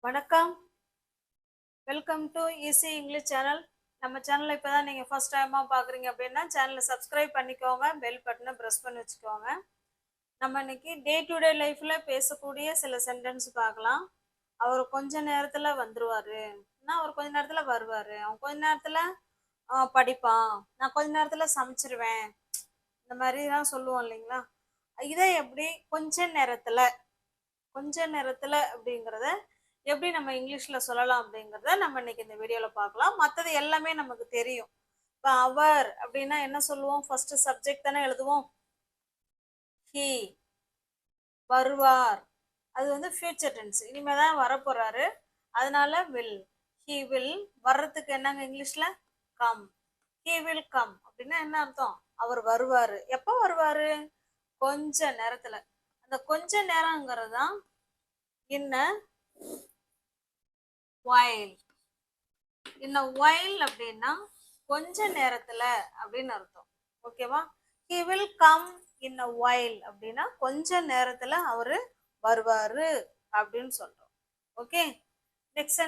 வணக்கம். Welcome to easy English channel. நம்ம சேனலை இப்போ தான் நீங்கள் ஃபர்ஸ்ட் டைமாக பார்க்குறீங்க அப்படின்னா சேனலை சப்ஸ்கிரைப் பண்ணிக்கோங்க, பெல் பட்டனை ப்ரெஸ் பண்ணி வச்சுக்கோங்க. நம்ம இன்னைக்கு டே டு டே லைஃப்பில் பேசக்கூடிய சில சென்டென்ஸ் பார்க்கலாம். அவர் கொஞ்ச நேரத்தில் வந்துடுவார், அவர் கொஞ்ச நேரத்தில் வருவார், அவன் கொஞ்ச நேரத்தில் படிப்பான், நான் கொஞ்ச நேரத்தில் சமைச்சிருவேன், இந்த மாதிரிலாம் சொல்லுவோம் இல்லைங்களா. இதை எப்படி கொஞ்ச நேரத்தில் அப்படிங்கிறத எப்படி நம்ம இங்கிலீஷில் சொல்லலாம் அப்படிங்கிறத நம்ம இன்னைக்கு இந்த வீடியோவில் பார்க்கலாம். மற்றது எல்லாமே நமக்கு தெரியும். இப்போ அவர் அப்படின்னா என்ன சொல்லுவோம்? ஃபர்ஸ்ட் சப்ஜெக்ட் தானே எழுதுவோம். ஹி, வருவார், அது வந்து ஃபியூச்சர் டென்ஸ், இனிமே தான் வரப்போறாரு, அதனால வில். ஹி வில் வர்றதுக்கு என்னங்க இங்கிலீஷில்? கம். ஹி வில் கம் அப்படின்னா என்ன அர்த்தம்? அவர் வருவார். எப்போ வருவார்? கொஞ்ச நேரத்தில். அந்த கொஞ்ச நேரங்கிறது தான் இன்ன while. இன்ன while அப்படின்னா கொஞ்ச நேரத்துல அப்படின்னு அர்த்தம். ஓகேவா? he will come in a while அப்படின்னா கொஞ்ச நேரத்துல அவரு வருவாரு அப்படின்னு சொல்றோம். ஓகே, நெக்ஸ்ட்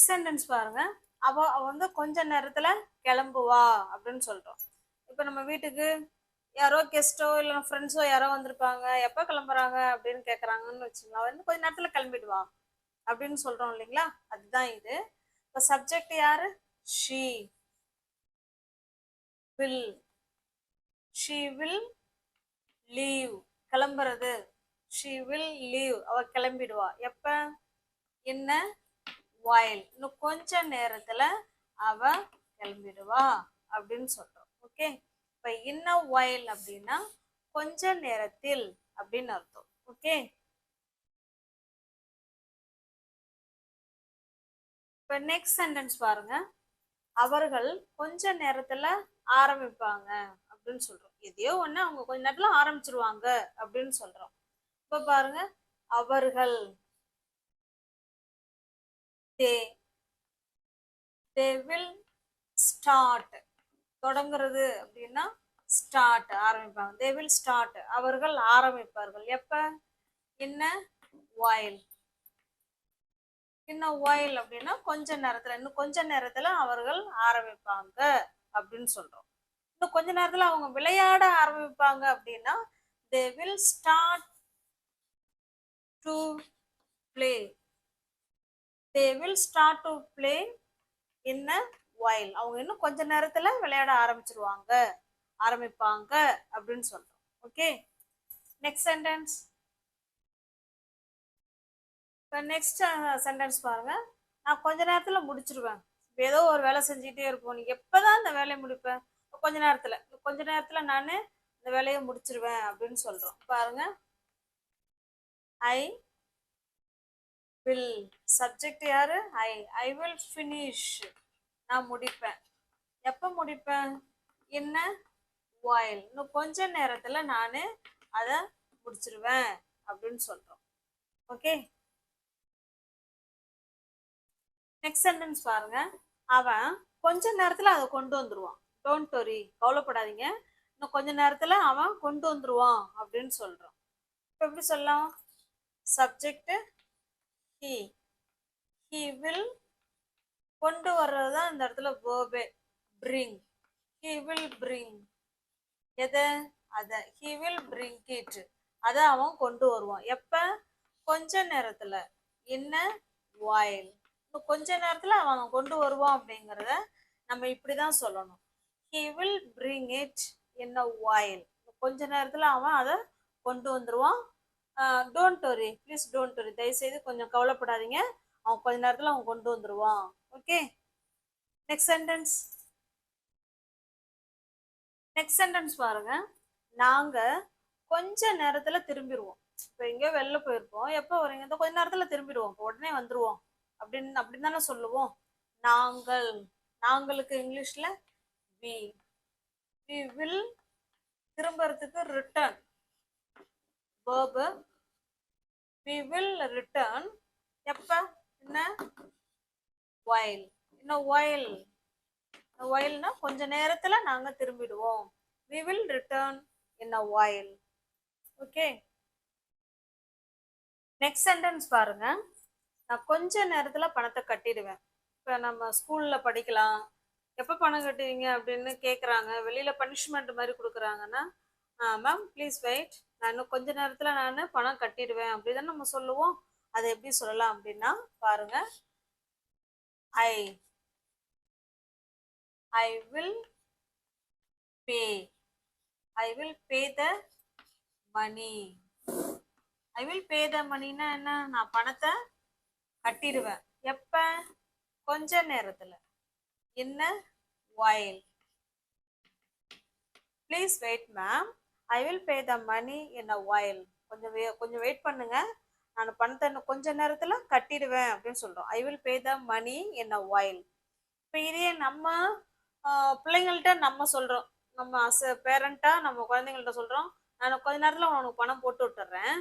சென்டென்ஸ் பாருங்க. அவ வந்து கொஞ்ச நேரத்துல கிளம்புவா அப்படின்னு சொல்றோம். இப்ப நம்ம வீட்டுக்கு யாரோ கெஸ்டோ இல்லை ஃப்ரெண்ட்ஸோ யாரோ வந்திருப்பாங்க, எப்போ கிளம்புறாங்க அப்படின்னு கேட்குறாங்கன்னு வச்சுங்களா, வந்து கொஞ்ச நேரத்தில் கிளம்பிடுவா அப்படின்னு சொல்கிறோம் இல்லைங்களா, அதுதான் இது. இப்போ சப்ஜெக்ட் யாரு? She will. She will leave, கிளம்புறது. ஷீ வில் லீவ், அவ கிளம்பிடுவா. எப்போ? என்ன while, இன்னும் கொஞ்ச நேரத்தில் அவ கிளம்பிடுவா அப்படின்னு சொல்கிறோம். ஓகே, இப்போ இன்ன while அப்படின்னா கொஞ்ச நேரத்தில் அப்படின்னு அர்த்தம். ஓகே, இப்போ நெக்ஸ்ட் சென்டென்ஸ் பாருங்க. அவர்கள் கொஞ்ச நேரத்துல ஆரம்பிப்பாங்க அப்படின்னு சொல்றோம். எதையோ ஒண்ணு அவங்க கொஞ்ச நேரத்துல ஆரம்பிச்சிருவாங்க அப்படின்னு சொல்றோம். இப்ப பாருங்க, அவர்கள் they will start. தொடங்குறது அப்படின்னா ஸ்டார்ட், ஆரம்பிப்பாங்க. they will start, அவர்கள் ஆரம்பிப்பார்கள். எப்ப? இன்ன while. இன்னும் while அப்படின்னா கொஞ்ச நேரத்துல, இன்னும் கொஞ்ச நேரத்துல அவர்கள் ஆரம்பிப்பாங்க அப்படின்னு சொல்றோம். இன்னும் கொஞ்ச நேரத்துல அவங்க விளையாட ஆரம்பிப்பாங்க அப்படின்னா they will start to play. they will start to play in a while. அவங்க இன்னும் கொஞ்ச நேரத்துல விளையாட ஆரம்பிப்பாங்க அப்படின்னு சொல்றோம். Okay, next sentence. இப்போ நெக்ஸ்ட் சென்டென்ஸ் பாருங்க. நான் கொஞ்ச நேரத்துல முடிச்சிருவேன். ஏதோ ஒரு வேலை செஞ்சுட்டே இருப்போம், நீ எப்பதான் இந்த வேலையை முடிப்பேன்? கொஞ்ச நேரத்துல நான் இந்த வேலையை முடிச்சிருவேன் அப்படின்னு சொல்றோம். பாருங்க, ஐ வில். சப்ஜெக்ட் யாரு? ஐ வில் ஃபினிஷ், நான் முடிப்பேன். எப்ப முடிப்பேன்? என்ன while, இன்னும் கொஞ்ச நேரத்துல நான் அதை முடிச்சிருவேன் அப்படின்னு சொல்றோம். ஓகே, நெக்ஸ்ட் சென்டென்ஸ் பாருங்க. அவன் கொஞ்ச நேரத்துல அதை கொண்டு வந்துருவான். டோன்ட் வரி, கவலைப்படாதீங்க, இன்னும் கொஞ்ச நேரத்துல அவன் கொண்டு வந்துருவான் அப்படின்னு சொல்றோம். இப்போ எப்படி சொல்லலாம்? Subject he, he will. கொண்டு வர்றது தான் இந்த இடத்துல verb, bring. he will bring. எதை? அதை. he will bring it, அதை அவன் கொண்டு வருவான். எப்ப? கொஞ்ச நேரத்துல. என்ன while, கொஞ்ச நேரத்துல அவன் கொண்டு வருவான் அப்படிங்கிறத நம்ம இப்படிதான் சொல்லணும். he will bring it in a while. கொஞ்ச நேரத்துல அவன் அதை கொண்டு வந்துருவான். Don't worry, please don't worry, தயவுசெய்து கொஞ்சம் கவலைப்படாதீங்க, அவன் கொஞ்ச நேரத்துல அவன் கொண்டு வந்துருவான். ஓகே, நெக்ஸ்ட் சென்டென்ஸ் பாருங்க. நாங்க கொஞ்ச நேரத்துல திரும்பிடுவோம். இப்போ எங்கேயோ வெளில போயிருப்போம், எப்போ வரீங்க? இந்த கொஞ்ச நேரத்துல திரும்பிடுவோம், உடனே வந்துருவோம் அப்படின்னு தானே சொல்லுவோம். நாங்களுக்கு இங்கிலீஷ்ல we. we will. திரும்புறதுக்கு return, verb. we will return. எப்ப? என்ன while. இன்னும் whileனா கொஞ்ச நேரத்துல நாங்க திரும்பிடுவோம். we will return in a while. Okay, next sentence பாருங்க. நான் கொஞ்ச நேரத்துல பணத்தை கட்டிடுவேன். இப்ப நம்ம ஸ்கூல்ல படிக்கலாம். எப்ப பணம் கட்டுவீங்க அப்படின்னு கேக்குறாங்க. வெளியில பனிஷ்மெண்ட் மாதிரி கொடுக்குறாங்கன்னா, மேம் ப்ளீஸ் வெயிட், நான் இன்னும் கொஞ்ச நேரத்துல நான் பணம் கட்டிடுவேன் அப்படிதான் நம்ம சொல்லுவோம். அதை எப்படி சொல்லலாம் அப்படின்னா பாருங்க, I I will pay I will pay the money. I will pay the மணின்னா என்ன? நான் பணத்தை கட்டிடுவேன். எப்ப? கொஞ்ச நேரத்துல. என்ன? while. Please wait ma'am, I will pay the money in a while. கொஞ்சம் வெயிட் பண்ணுங்க, நான் பணத்தை இன்னும் கொஞ்ச நேரத்துல கட்டிடுவேன் அப்படின்னு சொல்றோம். I will pay the money in a while. இப்போ இதே நம்ம பிள்ளைங்கள்ட்ட நம்ம சொல்றோம், நம்ம அஸ் பேரண்டா நம்ம குழந்தைங்கள்ட்ட சொல்றோம், நான் கொஞ்ச நேரத்துல உனக்கு பணம் போட்டு விட்டுறேன்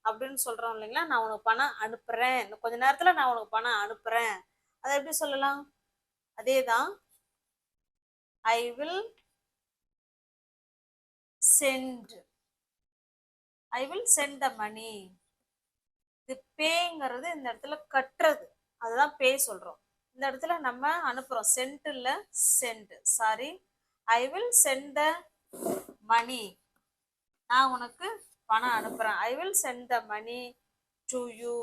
அப்படின்னு சொல்றோம் இல்லைங்களா? நான் உனக்கு பணம் அனுப்புறேன், இன்னும் கொஞ்ச நேரத்துல நான் உனக்கு பணம் அனுப்புறேன். அதை எப்படி சொல்லலாம்? அதேதான், ஐ வில் சென்ட் த மணி. இது பேங்கிறது இந்த இடத்துல கட்டுறது, அதுதான் பே சொல்றோம். இந்த இடத்துல நம்ம அனுப்புறோம், சென்ட் இல்ல send, sorry. I will send the money, நான் உனக்கு பணம் அனுப்புறேன். I will send the money to you,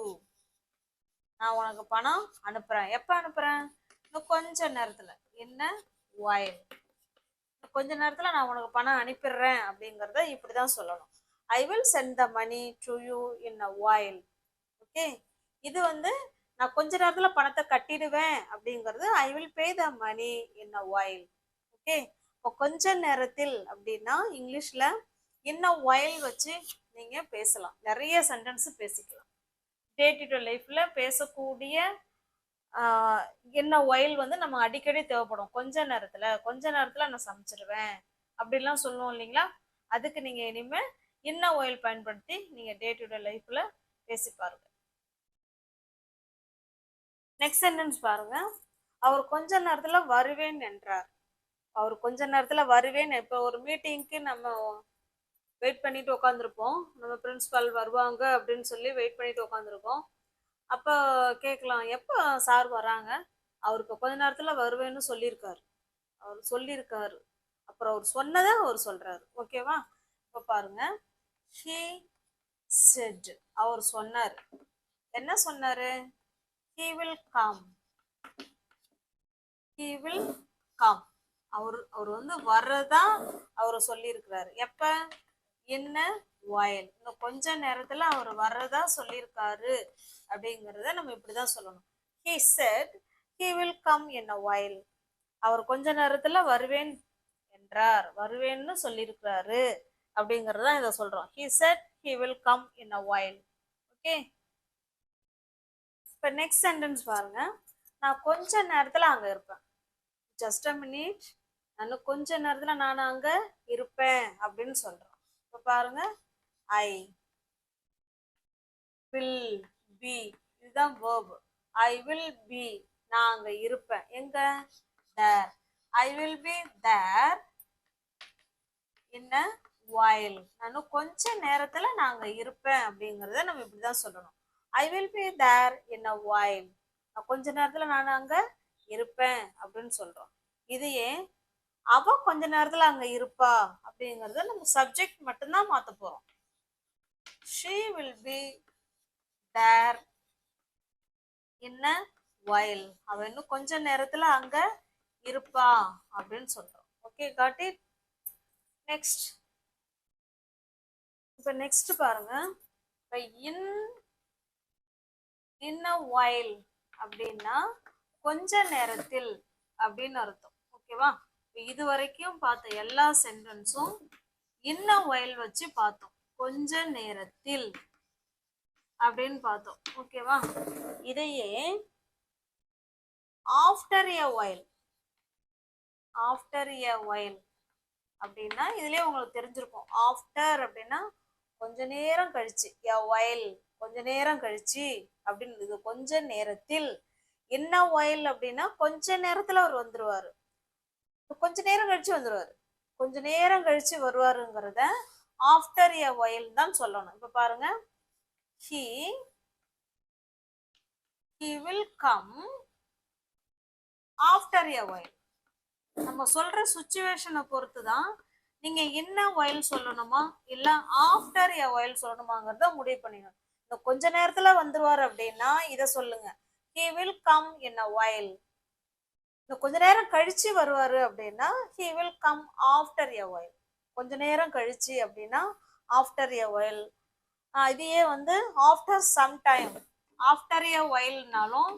நான் உனக்கு பணம் அனுப்புறேன். எப்ப அனுப்புறேன்? இன்னும் கொஞ்ச நேரத்துல. என்ன? while. கொஞ்ச நேரத்துல நான் உனக்கு பணம் அனுப்பிடுறேன் அப்படிங்கறத இப்படிதான் சொல்லணும். I will send the money to you in a while. Okay, இது நான் கொஞ்ச நேரத்துல பணத்தை கட்டிடுவேன் அப்படிங்கிறது I will pay the money in a while. Okay, இப்போ கொஞ்ச நேரத்தில் அப்படின்னா இங்கிலீஷ்ல இன் அ while வச்சு நீங்க பேசலாம். நிறைய சென்டென்ஸ் பேசிக்கலாம். டே டு டே லைஃப்ல பேசக்கூடிய என்ன while நம்ம அடிக்கடி தேவைப்படும். கொஞ்ச நேரத்துல நான் சமைச்சிடுவேன் அப்படிலாம் சொல்லுவோம் இல்லைங்களா? அதுக்கு நீங்க இனிமே இன்ன while பயன்படுத்தி நீங்க டே டு டே லைஃப்ல பேசி பாருங்க. நெக்ஸ்ட் சென்டென்ஸ் பாருங்க, அவர் கொஞ்ச நேரத்துல வருவேன் என்றார். அவர் கொஞ்ச நேரத்துல வருவேன். இப்போ ஒரு மீட்டிங்க்கு நம்ம வெயிட் பண்ணிட்டு உட்காந்துருப்போம், நம்ம பிரின்சிபால் வருவாங்க அப்படின்னு சொல்லி வெயிட் பண்ணிட்டு உட்காந்துருக்கோம். அப்போ கேட்கலாம், எப்போ சார் வராங்க? அவருக்கு கொஞ்ச நேரத்துல வருவேன்னு சொல்லியிருக்காரு. அப்புறம் அவர் சொன்னதை அவர் சொல்றாரு. ஓகேவா? இப்போ பாருங்க, he said, அவர் சொன்னார். என்ன சொன்னாரு? he will come. அவர் வர்றதா அவர் சொல்லியிருக்கிறாரு. எப்ப? என்ன? while. இன்னும் கொஞ்ச நேரத்துல அவர் வர்றதா சொல்லியிருக்காரு அப்படிங்கறத நம்ம இப்படிதான் சொல்லணும். he said he will come in a while. அவர் கொஞ்ச நேரத்துல வருவேன் என்றார், வருவேன்னு சொல்லியிருக்கிறாரு அப்படிங்கறத இதை சொல்றோம். he said he will come in a while. Okay, இப்ப நெக்ஸ்ட் சென்டென்ஸ் பாருங்க, நான் கொஞ்ச நேரத்துல அங்க இருப்பேன். ஜஸ்ட் அ மினிட், நான் கொஞ்ச நேரத்துல நான் அங்க இருப்பேன் அப்படின்னு சொல்றோம். இப்ப பாருங்க, ஐ வில் பி, இதுதான் verb. ஐ வில் பி, நான் அங்க இருப்பேன். எங்க? there. I will be there in a while. நான் கொஞ்ச நேரத்துல நான் அங்க இருப்பேன் அப்படிங்கறத நம்ம இப்படிதான் சொல்லணும். I will be there in a while. கொஞ்ச நேரத்துல நான் அங்க இருப்பேன் அப்படின்னு சொல்றோம். இதையே அவ கொஞ்ச நேரத்துல அங்க இருப்பா அப்படிங்கறத நம்ம சப்ஜெக்ட் மட்டும்தான் மாத்த போறோம். she will be there in a while. அவ இன்னும் கொஞ்ச நேரத்துல அங்க இருப்பா அப்படின்னு சொல்றோம். Okay, got it? நெக்ஸ்ட், இப்ப நெக்ஸ்ட் பாருங்க, இப்ப in a while அப்படின்னா கொஞ்ச நேரத்தில் அப்படின்னு அர்த்தம். ஓகேவா? இது வரைக்கும் பார்த்த எல்லா சென்டென்ஸும் in a while வச்சு பார்த்தோம். கொஞ்ச நேரத்தில் அப்படின்னு பார்த்தோம். ஓகேவா? இதையே ஆஃப்டர் a while அப்படின்னா இதுலயே உங்களுக்கு தெரிஞ்சிருக்கும். ஆஃப்டர் அப்படின்னா கொஞ்ச நேரம் கழிச்சு, a while கொஞ்ச நேரம் கழிச்சு அப்படின்னு. இது கொஞ்ச நேரத்தில். என்ன while அப்படின்னா கொஞ்ச நேரத்துல அவர் வந்துருவாரு, கொஞ்ச நேரம் கழிச்சு வந்துருவாரு, கொஞ்ச நேரம் கழிச்சு வருவாருங்கிறத ஆஃப்டர் a while தான் சொல்லணும். இப்ப பாருங்க, he he will come after a while. நம்ம சொல்ற சுச்சுவேஷனை பொறுத்து தான் நீங்க என்ன while சொல்லணுமா இல்ல ஆஃப்டர் a while சொல்லணுமாங்கிறத முடிவு பண்ணிக்கணும். இந்த கொஞ்ச நேரத்துல வந்துருவாரு அப்படின்னா இத சொல்லுங்க, he will come in a while. இந்த கொஞ்ச நேரம் கழிச்சு வருவாரு அப்படின்னா he will come after a while. கொஞ்ச நேரம் கழிச்சு அப்படின்னா after a while. இதையே வந்து after some time, after a whileனாலும்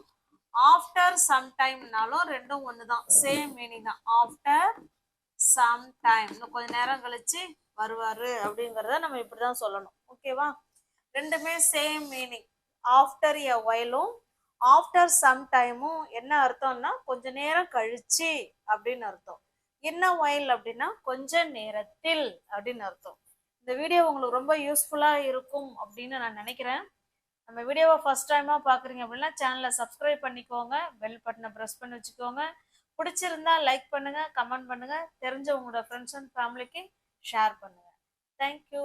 ஆஃப்டர் சம் டைம்னாலும் ரெண்டும் ஒண்ணுதான், சேம் மீனிங் தான். ஆஃப்டர் சம் டைம், இன்னும் கொஞ்ச நேரம் கழிச்சு வருவாரு அப்படிங்கறத நம்ம இப்படிதான் சொல்லணும். ஓகேவா? ரெண்டுமே சேம் மீனிங். ஆஃப்டர் a whileம் ஆஃப்டர் சம் டைமும் என்ன அர்த்தம்னா கொஞ்ச நேரம் கழிச்சு அப்படின்னு அர்த்தம். என்ன while அப்படின்னா கொஞ்ச நேரத்தில் அப்படின்னு அர்த்தம். இந்த வீடியோ உங்களுக்கு ரொம்ப யூஸ்ஃபுல்லா இருக்கும் அப்படின்னு நான் நினைக்கிறேன். நம்ம வீடியோவை ஃபர்ஸ்ட் டைமா பாக்குறீங்க அப்படின்னா சேனலை சப்ஸ்கிரைப் பண்ணிக்கோங்க, பெல் பட்டனை ப்ரெஸ் பண்ணி வச்சுக்கோங்க. பிடிச்சிருந்தா லைக் பண்ணுங்க, கமெண்ட் பண்ணுங்க, தெரிஞ்ச உங்களோட ஃப்ரெண்ட்ஸ் அண்ட் ஃபேமிலிக்கு ஷேர் பண்ணுங்க. தேங்க்யூ.